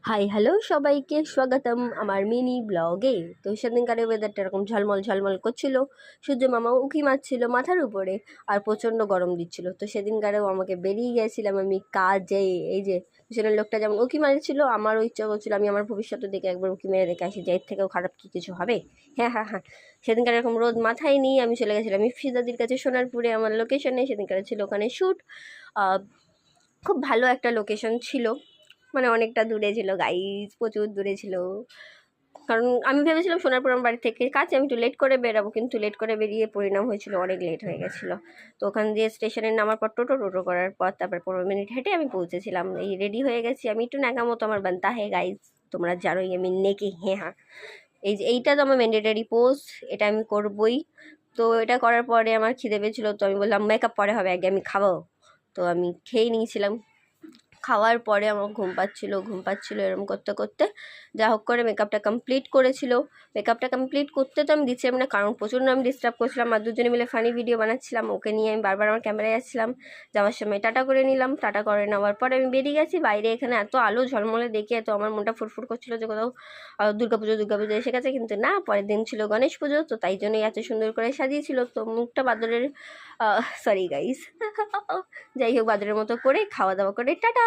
Hi hello সবাইকে স্বাগতম আমার মিনি ব্লগে। তো সেদিনকারে ওয়েদারটা এরকম ঝলমল ঝলমল করছিল, সূর্য মামা উঁকি মারছিল মাথার উপরে, আর প্রচণ্ড গরম দিচ্ছিল। তো সেদিনকারেও আমাকে বেরিয়ে গেছিলাম আমি কাজে। এই যে পিছনের লোকটা যেমন উঁকি মারছিল, আমারও ইচ্ছা করছিল আমি আমার ভবিষ্যতের দিকে একবার উঁকি মেরে রেখে আসি, যে এর থেকেও খারাপ কি কিছু হবে। হ্যাঁ হ্যাঁ হ্যাঁ, সেদিনকার এরকম রোদ মাথায় নিয়ে আমি চলে গেছিলাম ইফফিদাদির কাছে সোনারপুরে, আমার লোকেশনে। সেদিনকার ছিল ওখানে শ্যুট। খুব ভালো একটা লোকেশন ছিল, মানে অনেকটা দূরে ছিল গাইজ, প্রচুর দূরে ছিল। কারণ আমি ভেবেছিলাম সোনারপুর আমার বাড়ি থেকে কাছে, আমি একটু লেট করে বেরাবো, কিন্তু লেট করে বেরিয়ে পরিণাম হয়েছিল অনেক লেট হয়ে গেছিলো। তো ওখান দিয়ে স্টেশনে নামার পর টোটো করার পর তারপর 15 মিনিট হেঁটে আমি পৌঁছেছিলাম। এই রেডি হয়ে গেছি আমি, একটু ন্যাকা মতো আমার বানতা হে গাইজ, তোমরা জানোই আমি নেকি। হ্যাঁ হ্যাঁ, এই যে এইটা তো আমার ম্যান্ডেটারি পোস্ট, এটা আমি করবই। তো এটা করার পরে আমার খিদে পেয়েছিলো, তো আমি বললাম মেকআপ পরে হবে, আগে আমি খাবো। তো আমি খেয়ে নিয়েছিলাম। খাওয়ার পরে আমার ঘুম পাচ্ছিলো এরম করতে করতে যা হোক করে মেকআপটা কমপ্লিট করেছিল। মেকআপটা কমপ্লিট করতে তো আমি দিচ্ছিলাম না, কারণ প্রচণ্ড আমি ডিস্টার্ব করছিলাম, আর দুজনে মিলে ফানি ভিডিও বানাচ্ছিলাম। ওকে নিয়ে আমি বারবার আমার ক্যামেরায় আসছিলাম। যাওয়ার সময় টাটা করে নিলাম, টাটা করে নেওয়ার পরে আমি বেরিয়ে গেছি বাইরে। এখানে এত আলো ঝলমলে দেখে তো আমার মনটা ফুরফুর করছিলো যে কোথাও দুর্গাপুজো এসে গেছে, কিন্তু না, পরের দিন ছিল গণেশ পুজো, তো তাই জন্যই এত সুন্দর করে সাজিয়েছিল। তো মুখটা বাদরের, সরি গাইস, যাই হোক বাদরের মতো করে খাওয়া দাওয়া করে টাটা।